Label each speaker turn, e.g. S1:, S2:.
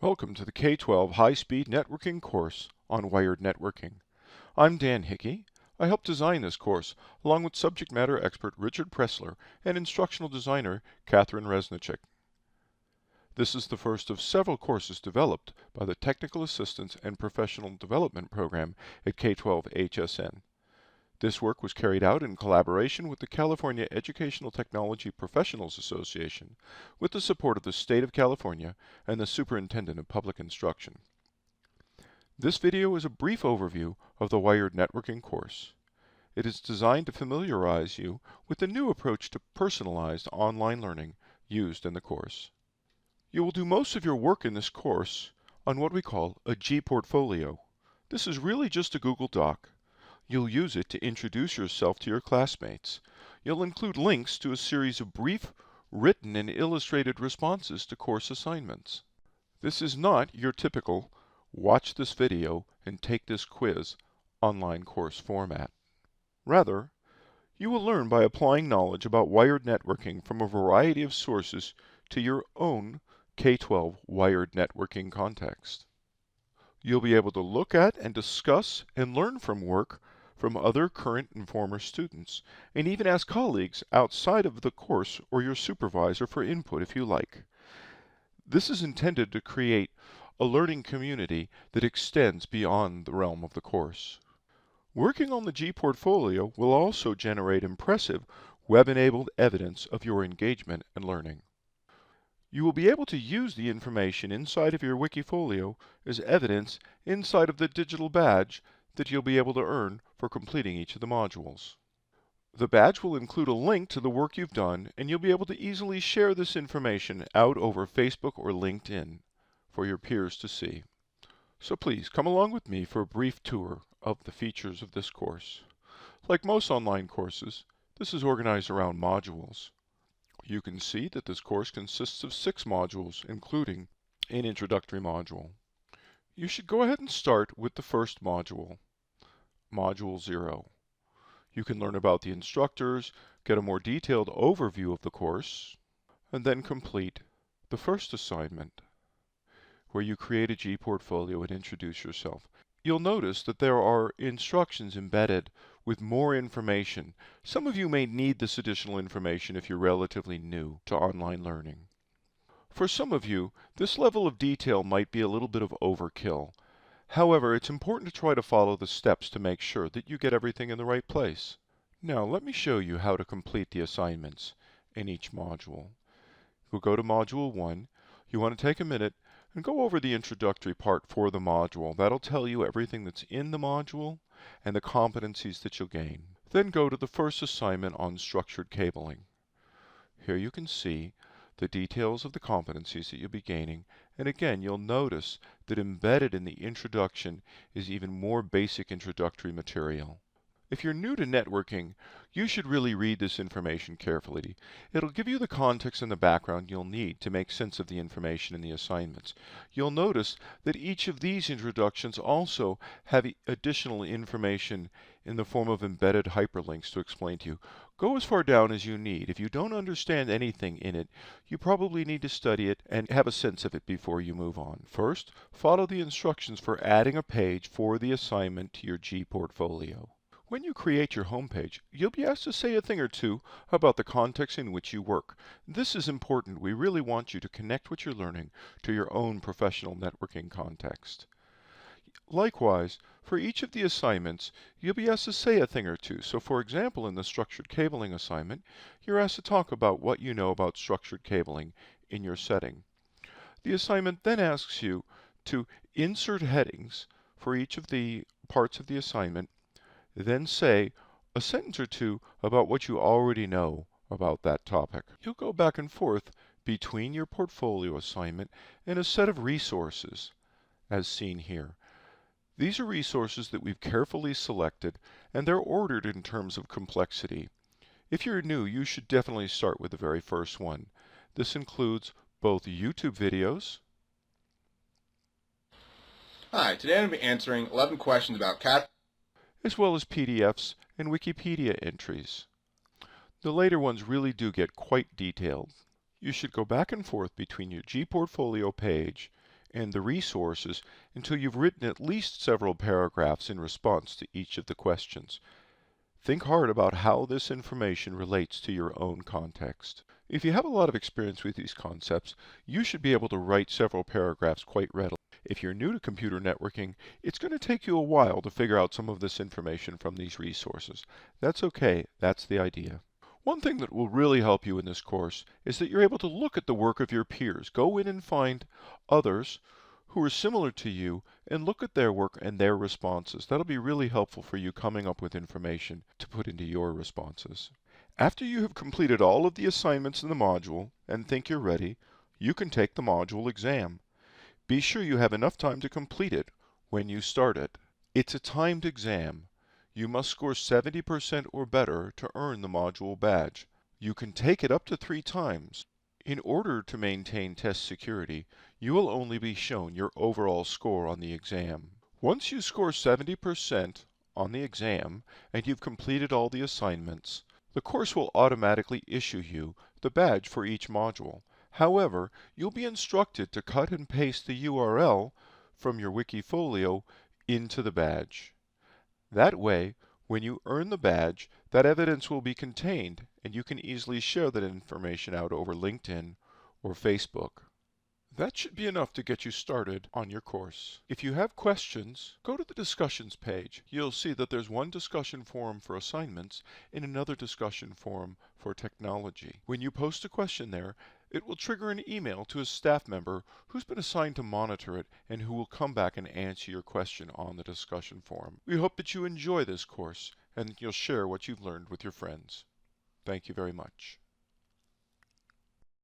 S1: Welcome to the K12 High-Speed Networking course on wired networking. I'm Dan Hickey. I helped design this course along with subject matter expert Richard Pressler and instructional designer Catherine Resnichek. This is the first of several courses developed by the Technical Assistance and Professional Development Program at K12HSN. This work was carried out in collaboration with the California Educational Technology Professionals Association with the support of the State of California and the Superintendent of Public Instruction. This video is a brief overview of the wired networking course. It is designed to familiarize you with the new approach to personalized online learning used in the course. You will do most of your work in this course on what we call a G-portfolio. This is really just a Google Doc. You'll use it to introduce yourself to your classmates. You'll include links to a series of brief, written and illustrated responses to course assignments. This is not your typical watch this video and take this quiz online course format. Rather, you will learn by applying knowledge about wired networking from a variety of sources to your own K-12 wired networking context. You'll be able to look at and discuss and learn from work from other current and former students, and even ask colleagues outside of the course or your supervisor for input if you like. This is intended to create a learning community that extends beyond the realm of the course. Working on the G-portfolio will also generate impressive web-enabled evidence of your engagement and learning. You will be able to use the information inside of your Wikifolio as evidence inside of the digital badge that you'll be able to earn for completing each of the modules. The badge will include a link to the work you've done, and you'll be able to easily share this information out over Facebook or LinkedIn for your peers to see. So please come along with me for a brief tour of the features of this course. Like most online courses, this is organized around modules. You can see that this course consists of 6 modules, including an introductory module. You should go ahead and start with the first module, Module 0. You can learn about the instructors, get a more detailed overview of the course, and then complete the first assignment, where you create a G-portfolio and introduce yourself. You'll notice that there are instructions embedded with more information. Some of you may need this additional information if you're relatively new to online learning. For some of you, this level of detail might be a little bit of overkill. However, it's important to try to follow the steps to make sure that you get everything in the right place. Now, let me show you how to complete the assignments in each module. We'll go to Module 1. You want to take a minute and go over the introductory part for the module. That'll tell you everything that's in the module and the competencies that you'll gain. Then go to the first assignment on structured cabling. Here you can see the details of the competencies that you'll be gaining, and again you'll notice that embedded in the introduction is even more basic introductory material. If you're new to networking, you should really read this information carefully. It'll give you the context and the background you'll need to make sense of the information in the assignments. You'll notice that each of these introductions also have additional information in the form of embedded hyperlinks to explain to you. Go as far down as you need. If you don't understand anything in it, you probably need to study it and have a sense of it before you move on. First, follow the instructions for adding a page for the assignment to your G-portfolio. When you create your homepage, you'll be asked to say a thing or two about the context in which you work. This is important. We really want you to connect what you're learning to your own professional networking context. Likewise, for each of the assignments, you'll be asked to say a thing or two. So for example, in the structured cabling assignment, you're asked to talk about what you know about structured cabling in your setting. The assignment then asks you to insert headings for each of the parts of the assignment, then say a sentence or two about what you already know about that topic. You'll go back and forth between your portfolio assignment and a set of resources, as seen here. These are resources that we've carefully selected, and they're ordered in terms of complexity. If you're new, you should definitely start with the very first one. This includes both YouTube videos.
S2: Hi, today I'm going to be answering 11 questions about
S1: as well as PDFs and Wikipedia entries. The later ones really do get quite detailed. You should go back and forth between your G-portfolio page and the resources until you've written at least several paragraphs in response to each of the questions. Think hard about how this information relates to your own context. If you have a lot of experience with these concepts, you should be able to write several paragraphs quite readily. If you're new to computer networking, it's going to take you a while to figure out some of this information from these resources. That's okay, that's the idea. One thing that will really help you in this course is that you're able to look at the work of your peers. Go in and find others who are similar to you and look at their work and their responses. That'll be really helpful for you coming up with information to put into your responses. After you have completed all of the assignments in the module and think you're ready, you can take the module exam. Be sure you have enough time to complete it when you start it. It's a timed exam. You must score 70% or better to earn the module badge. You can take it up to 3 times. In order to maintain test security, you will only be shown your overall score on the exam. Once you score 70% on the exam and you've completed all the assignments, the course will automatically issue you the badge for each module. However, you'll be instructed to cut and paste the URL from your Wikifolio into the badge. That way, when you earn the badge, that evidence will be contained and you can easily share that information out over LinkedIn or Facebook. That should be enough to get you started on your course. If you have questions, go to the discussions page. You'll see that there's one discussion forum for assignments and another discussion forum for technology. When you post a question there, it will trigger an email to a staff member who's been assigned to monitor it and who will come back and answer your question on the discussion forum. We hope that you enjoy this course and that you'll share what you've learned with your friends. Thank you very much.